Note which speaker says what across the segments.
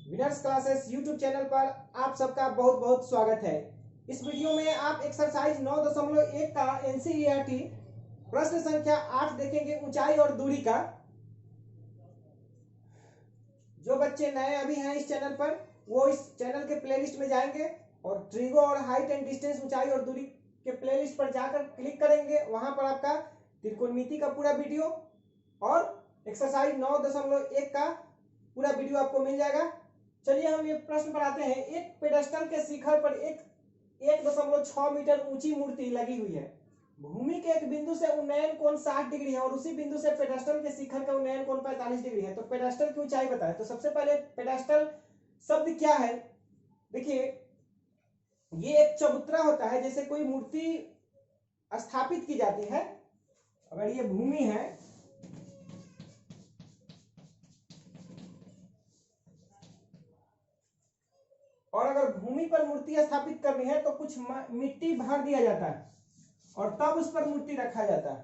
Speaker 1: Winners classes YouTube channel पर आप सबका बहुत बहुत स्वागत है। इस वीडियो में आप एक्सरसाइज 9.1 का एनसीईआरटी प्रश्न संख्या 8 देखेंगे, ऊंचाई और दूरी का। जो बच्चे नए अभी हैं इस चैनल पर, वो इस चैनल के प्लेलिस्ट में जाएंगे और ट्रिगो और हाइट एंड डिस्टेंस, ऊंचाई और दूरी के प्लेलिस्ट पर जाकर क्लिक करेंगे। वहां पर आपका त्रिकोणमिति का पूरा वीडियो और एक्सरसाइज 9.1 का पूरा वीडियो आपको मिल जाएगा। चलिए हम ये प्रश्न पर आते हैं। एक पेडस्टल के शिखर पर एक 1.6 मीटर ऊंची मूर्ति लगी हुई है। भूमि के एक बिंदु से उन्नयन कोण 60 डिग्री है और उसी बिंदु से पेडस्टल के शिखर का उन्नयन कोण 45 डिग्री है। तो पेडस्टल की ऊंचाई बताएं। तो सबसे पहले पेडस्टल शब्द क्या है, देखिए ये एक चबूतरा होता है। जैसे कोई मूर्ति स्थापित की जाती है, अगर ये भूमि है और अगर भूमि पर मूर्ति स्थापित करनी है तो कुछ मिट्टी भर दिया जाता है और तब उस पर मूर्ति रखा जाता है।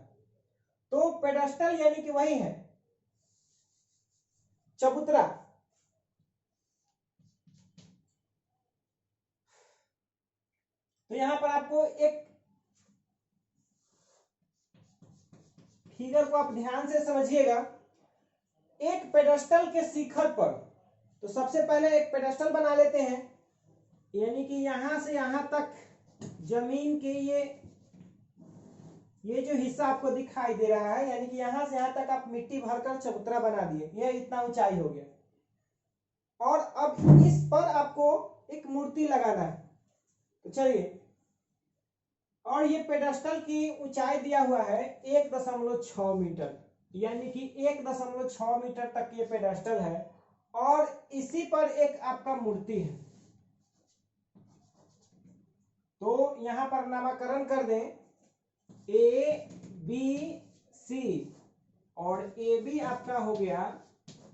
Speaker 1: तो पेडस्टल यानी कि वही है, चबूतरा। तो यहां पर आपको एक फिगर को आप ध्यान से समझिएगा। एक पेडस्टल के शिखर पर, तो सबसे पहले एक पेडस्टल बना लेते हैं, यानी कि यहां से यहां तक जमीन के ये जो हिस्सा आपको दिखाई दे रहा है, यानी कि यहां से यहां तक आप मिट्टी भरकर चबूतरा बना दिए। यह इतना ऊंचाई हो गया और अब इस पर आपको एक मूर्ति लगाना है। तो चलिए, और ये पेडस्टल की ऊंचाई दिया हुआ है 1.6 मीटर, यानी कि 1.6 मीटर तक ये पेडस्टल है और इसी पर एक आपका मूर्ति है। तो यहां पर नामकरण कर दें ए बी सी, और ए बी आपका हो गया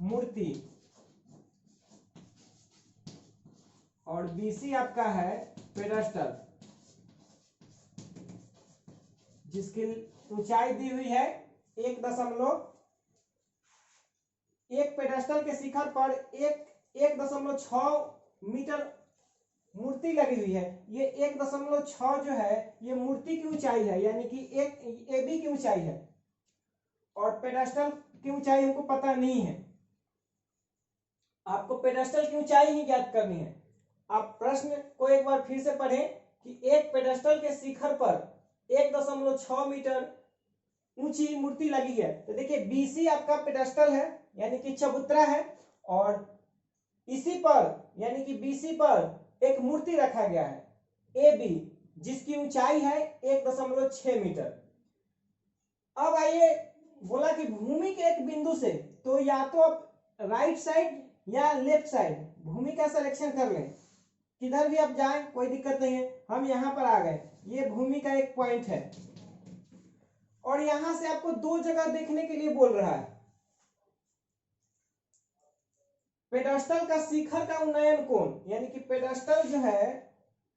Speaker 1: मूर्ति और बी सी आपका है पेडस्टल, जिसकी ऊंचाई दी हुई है 1 पेडस्टल के शिखर पर 1.6 मीटर मूर्ति लगी हुई है। ये 1.6 जो है ये मूर्ति की ऊंचाई है, यानी कि एक ए बी की ऊंचाई है और पेडस्टल की ऊंचाई हमको पता नहीं है। आपको पेडस्टल की ऊंचाई ही ज्ञात करनी है। आप प्रश्न को एक बार फिर से पढ़ें कि एक पेडस्टल के शिखर पर 1.6 मीटर ऊंची मूर्ति लगी है। तो देखिए बीसी आपका पेडस्टल है, यानी कि चबूतरा है, और इसी पर यानी कि बीसी पर एक मूर्ति रखा गया है ए बी, जिसकी ऊंचाई है 1.6 मीटर। अब आइए, बोला कि भूमि के एक बिंदु से, तो या तो आप राइट साइड या लेफ्ट साइड भूमि का सिलेक्शन कर लें। किधर भी आप जाएं कोई दिक्कत नहीं है। हम यहां पर आ गए, ये भूमि का एक पॉइंट है और यहां से आपको दो जगह देखने के लिए बोल रहा है। पेडस्टल का शिखर का उन्नयन कोण, यानी कि पेडस्टल जो है,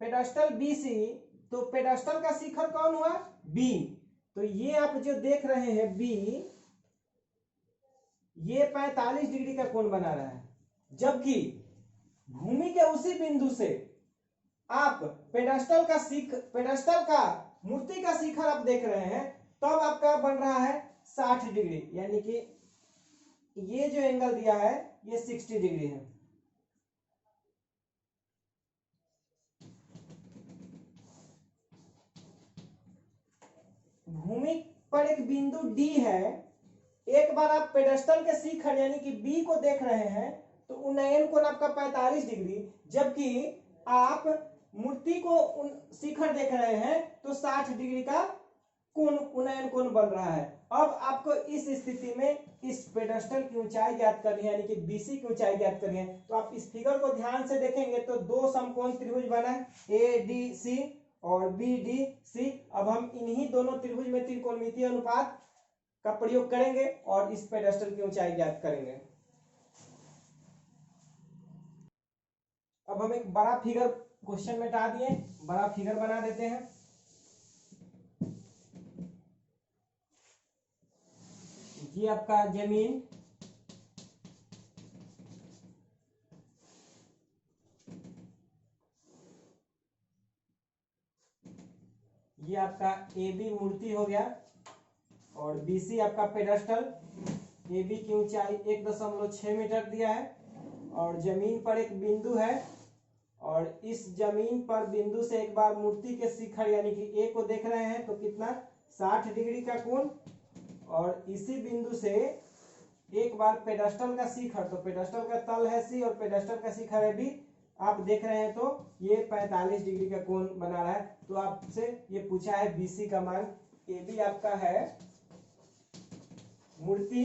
Speaker 1: पेडस्टल बीसी, तो पेडस्टल का शिखर कौन हुआ, बी। तो ये आप जो देख रहे हैं बी, ये 45 डिग्री का कोण बना रहा है, जबकि भूमि के उसी बिंदु से आप पेडस्टल का मूर्ति का शिखर आप देख रहे हैं, तब आपका बन रहा है 60 डिग्री, यानी कि ये जो एंगल दिया है ये 60 डिग्री है। भूमि पर एक बिंदु डी है। एक बार आप पेडस्टल के शिखर यानी कि बी को देख रहे हैं तो उन्नयन कोण आपका 45 डिग्री, जबकि आप मूर्ति को शिखर देख रहे हैं तो 60 डिग्री का कोण, उन्नयन कोण बन रहा है। अब आपको इस स्थिति में इस पेडस्टल की ऊंचाई ज्ञात करनी है, यानी कि बीसी की ऊंचाई ज्ञात करनी है। तो आप इस फिगर को ध्यान से देखेंगे तो दो समकोण त्रिभुज बना है, ए डी सी और बी डी सी। अब हम इन्हीं दोनों त्रिभुज में त्रिकोणमितीय अनुपात का प्रयोग करेंगे और इस पेडस्टल की ऊंचाई ज्ञात करेंगे। अब हम एक बड़ा फिगर क्वेश्चन में हटा दिए, बड़ा फिगर बना देते हैं। ये आपका जमीन, ये आपका ए बी मूर्ति हो गया और बी सी आपका पेडस्टल। ए बी की ऊंचाई 1.6 मीटर दिया है और जमीन पर एक बिंदु है और इस जमीन पर बिंदु से एक बार मूर्ति के शिखर यानी कि ए को देख रहे हैं तो कितना 60 डिग्री का कोण, और इसी बिंदु से एक बार पेडस्टल का शिखर, तो पेडस्टल का तल है सी और पेडस्टल का शिखर है बी, आप देख रहे हैं तो ये 45 डिग्री का कोण बना रहा है। तो आपसे ये पूछा है बीसी का मान। ए बी आपका है मूर्ति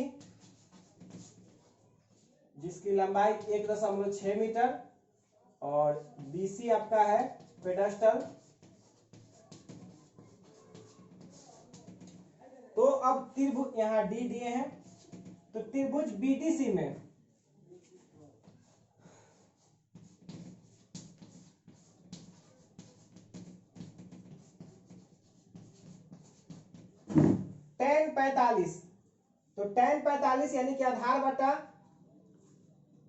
Speaker 1: जिसकी लंबाई 1.6 मीटर और बीसी आपका है पेडस्टल। तो अब त्रिभुज यहाँ डी दिए हैं, तो त्रिभुज बीडीसी में tan 45, तो tan 45 यानी कि आधार बटा,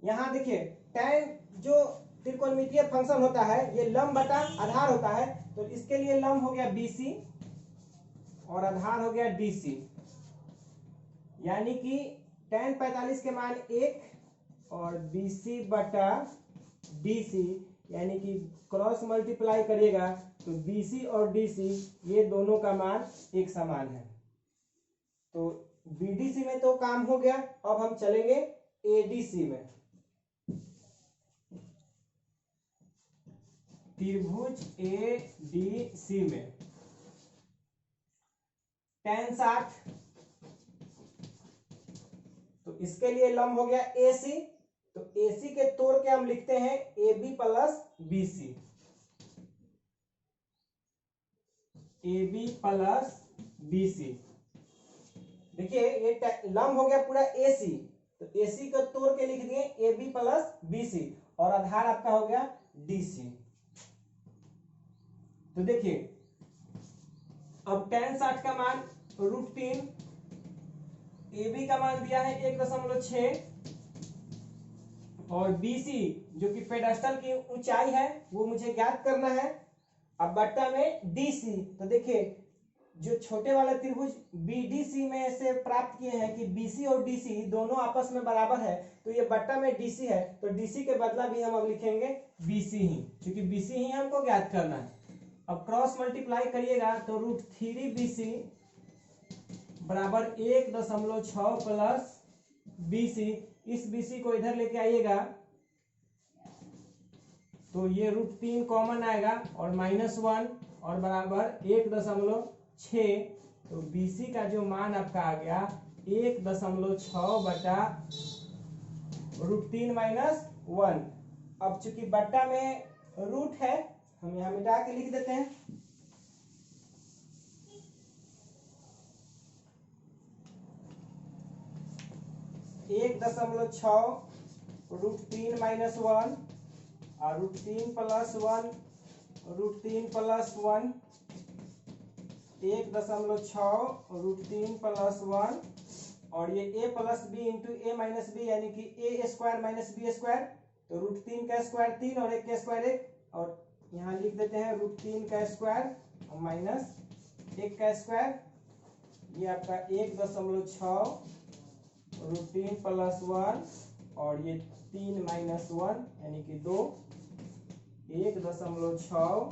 Speaker 1: यहां देखिए tan जो त्रिकोणमितीय फंक्शन होता है ये लंब बटा आधार होता है, तो इसके लिए लंब हो गया बीसी और आधार हो गया डीसी, यानी कि tan 45 के मान 1 और बीसी बटा डीसी, यानी कि क्रॉस मल्टीप्लाई करिएगा तो बीसी और डीसी ये दोनों का मान एक समान है। तो बीडीसी में तो काम हो गया, अब हम चलेंगे एडीसी में। त्रिभुज एडीसी में tan 60, तो इसके लिए लंब हो गया एसी, तो एसी के तोड़ के हम लिखते हैं A B plus BC, A B plus BC. देखिए ये लंब हो गया पूरा एसी, तो एसी को तोड़ के लिख दिए ए बी प्लस बीसी और आधार आपका हो गया डीसी। तो देखिए अब tan 60 का मान √3, ए बी का मान दिया है 1.6 और बीसी जो कि पेडस्टल की ऊंचाई है वो मुझे ज्ञात करना है। अब बट्टा में डीसी, तो देखिए जो छोटे वाले त्रिभुज बीडीसी में से प्राप्त किए हैं कि बीसी और डीसी दोनों आपस में बराबर है, तो ये बट्टा में डीसी है, तो डीसी के बदला भी हम अब लिखेंगे बीसी ही, क्योंकि बीसी ही हमको ज्ञात करना है। अब क्रॉस मल्टीप्लाई करिएगा तो √3 बीसी बराबर 1.6 प्लस बीसी, इस बीसी को इधर लेके आइएगा तो ये √3 कॉमन आएगा और -1 और बराबर 1.6, तो बीसी का जो मान आपका आ गया 1.6 बटा √3 - 1। अब चूंकि बट्टा में रूट है हम यहां मिटा के लिख देते हैं, (1.6) √3 - 1 और √3 + 1 √3 + 1 1.6 √3 + 1 और ये a + b into a - b यानी कि a² - b², तो √3 का स्क्वायर 3 और 1 का स्क्वायर 1, और यहाँ लिख देते हैं √3 का स्क्वायर और -1 का स्क्वायर, ये आपका 1.6 √3 + 1 और ये 3 - 1 यानी कि 2, 1.6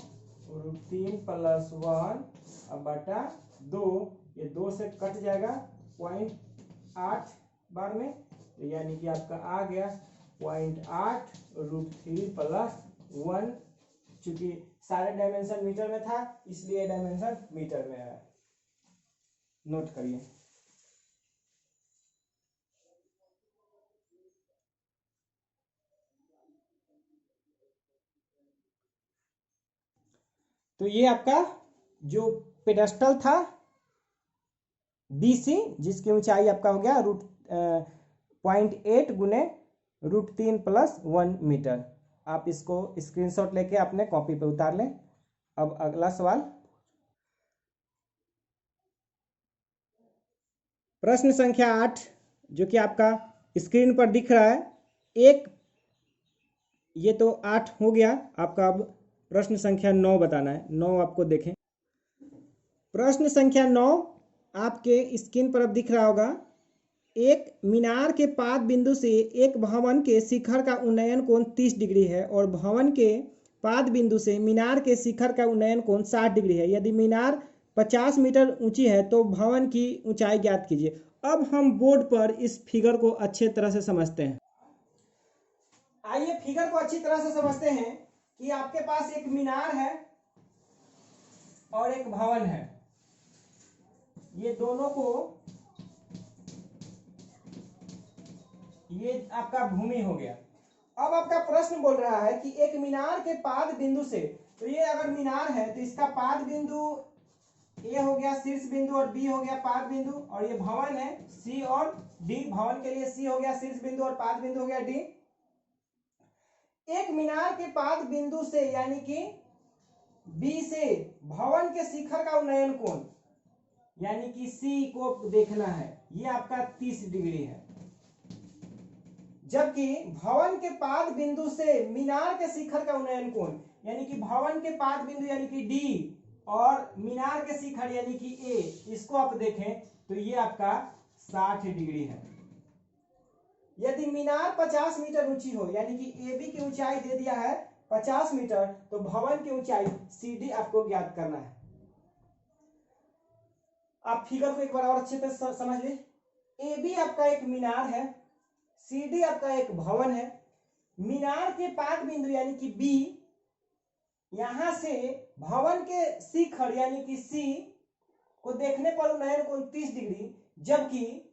Speaker 1: √3 + 1 अब बटा 2, ये 2 से कट जाएगा 0.8 बार में, तो यानी कि आपका आ गया 0.8 √3 + 1। चूंकि सारे डायमेंशन मीटर में था इसलिए डायमेंशन मीटर में आया, नोट करिए। तो ये आपका जो पेडस्टल था बीसी जिसकी ऊंचाई आपका हो गया 0.8 गुने √3 + 1 मीटर। आप इसको स्क्रीनशॉट लेके अपने कॉपी पे उतार लें। अब अगला सवाल, प्रश्न संख्या 8 जो कि आपका स्क्रीन पर दिख रहा है। ये तो 8 हो गया आपका, अब प्रश्न संख्या 9 बताना है। 9 आपको देखें, प्रश्न संख्या 9 आपके स्क्रीन पर अब दिख रहा होगा। एक मीनार के पाद बिंदु से एक भवन के शिखर का उन्नयन कोण 30 डिग्री है और भवन के पाद बिंदु से मीनार के शिखर का उन्नयन कोण 60 डिग्री है। यदि मीनार 50 मीटर ऊंची है तो भवन की ऊंचाई ज्ञात कीजिए। अब हम बोर्ड पर इस फिगर को अच्छे तरह से समझते हैं। आइए फिगर को अच्छी तरह से समझते हैं कि आपके पास एक मीनार है और एक भवन है। ये दोनों को, ये आपका भूमि हो गया। अब आपका प्रश्न बोल रहा है कि एक मीनार के पाद बिंदु से, तो ये अगर मीनार है तो इसका पाद बिंदु ए हो गया शीर्ष बिंदु और बी हो गया पाद बिंदु, और ये भवन है सी और डी। भवन के लिए सी हो गया शीर्ष बिंदु और पाद बिंदु हो गया डी। एक मीनार के पाद बिंदु से यानी कि बी से भवन के शिखर का उन्नयन कोण यानी कि सी को देखना है, ये आपका 30 डिग्री है। जबकि भवन के पाद बिंदु से मीनार के शिखर का उन्नयन कोण यानी कि भवन के पाद बिंदु यानी कि डी और मीनार के शिखर यानी कि ए, इसको आप देखें तो ये आपका 60 डिग्री है। यदि मीनार 50 मीटर ऊंची हो यानी कि ए बी की ऊंचाई दे दिया है 50 मीटर, तो भवन की ऊंचाई सी डी आपको ज्ञात करना है। आप फिगर को एक बार और अच्छे से समझ ले। ए बी आपका एक मीनार है, सी डी आपका एक भवन है। मीनार के पाद बिंदु यानी कि बी, यहां से भवन के शिखर यानी कि सी को देखने पर उन्नयन कोण 30 डिग्री, जबकि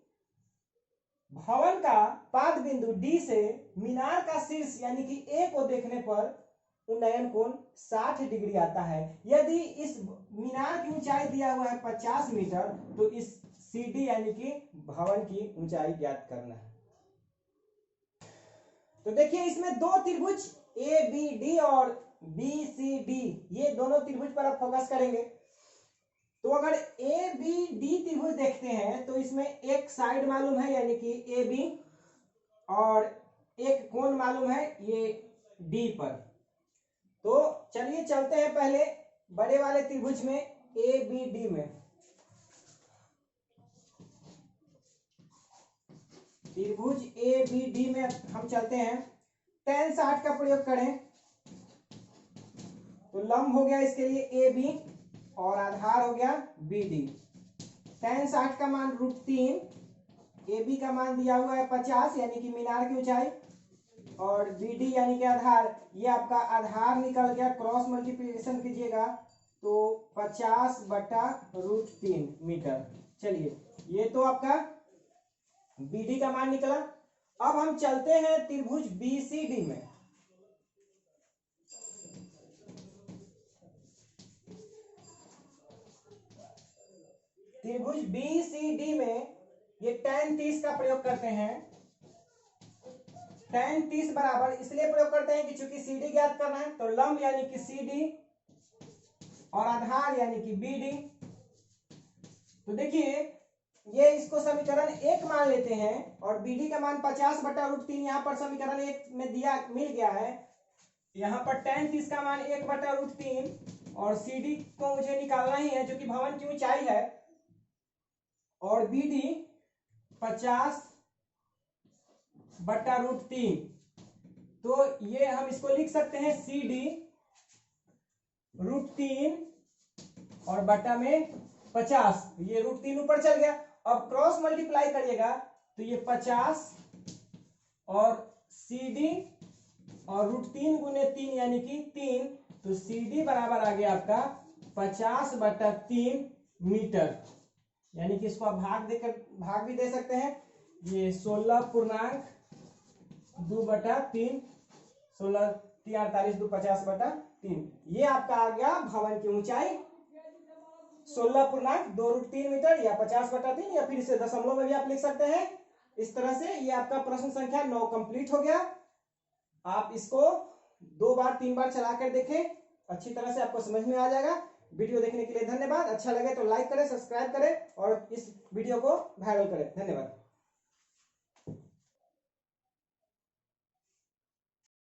Speaker 1: भवन का पाद बिंदु डी से मीनार का शीर्ष यानी कि ए को देखने पर उन्नयन कोण 60 डिग्री आता है। यदि इस मीनार की ऊंचाई दिया हुआ है 50 मीटर, तो इस सी डी यानी कि भवन की ऊंचाई ज्ञात करना है। तो देखिए इसमें दो त्रिभुज ए बी डी और बी सी डी, ये दोनों त्रिभुज पर आप फोकस करेंगे। तो अगर ए बी डी त्रिभुज देखते हैं तो इसमें एक साइड मालूम है यानी कि ए बी, और एक कोण मालूम है ये डी पर। तो चलिए चलते हैं पहले बड़े वाले त्रिभुज में ए बी डी में। त्रिभुज ए बी डी में हम चलते हैं। tan 60 का प्रयोग करें तो लंब हो गया इसके लिए ए बी और आधार हो गया बी डी। tan 60 का मान √3, ए बी का मान दिया हुआ है 50 यानी कि मीनार की ऊंचाई, और बी डी यानी कि आधार, ये आपका आधार निकल गया, क्रॉस मल्टीप्लिकेशन कीजिएगा तो 50/√3 मीटर। चलिए ये तो आपका बी डी का मान निकला। अब हम चलते हैं त्रिभुज बी सी डी में। त्रिभुज बी सी डी में ये tan 30 का प्रयोग करते हैं। tan 30 बराबर इसलिए प्रयोग करते हैं कि चूंकि सी डी ज्ञात करना है, तो लंब यानी कि सी डी और आधार यानी कि बी डी। तो देखिए ये इसको समीकरण 1 मान लेते हैं और बी डी का मान 50/√3 यहाँ पर समीकरण 1 में दिया मिल गया है। यहाँ पर tan 30 का मान 1/√3 और सी डी को मुझे निकालना ही है जो कि भवन की ऊंचाई है, और बी डी 50/√3। तो ये हम इसको लिख सकते हैं सी डी √3 और बटा में 50, ये √3 ऊपर चल गया। अब क्रॉस मल्टीप्लाई करिएगा तो ये 50 और सी डी और √3 गुने 3 यानी कि 3, तो सी डी बराबर आ गया आपका 50/3 मीटर। यानी कि इसको आप भाग भी दे सकते हैं। ये 16.2/3, 16 3 48 2 50/3, ये आपका आ गया भवन की ऊंचाई 16.2√3 मीटर या 50/3, या फिर इसे दशमलव में भी आप लिख सकते हैं। इस तरह से ये आपका प्रश्न संख्या 9 कंप्लीट हो गया। आप इसको 2 बार 3 बार चला कर देखें, अच्छी तरह से आपको समझ में आ जाएगा। वीडियो देखने के लिए धन्यवाद। अच्छा लगे तो लाइक करें, सब्सक्राइब करें और इस वीडियो को वायरल करें। धन्यवाद।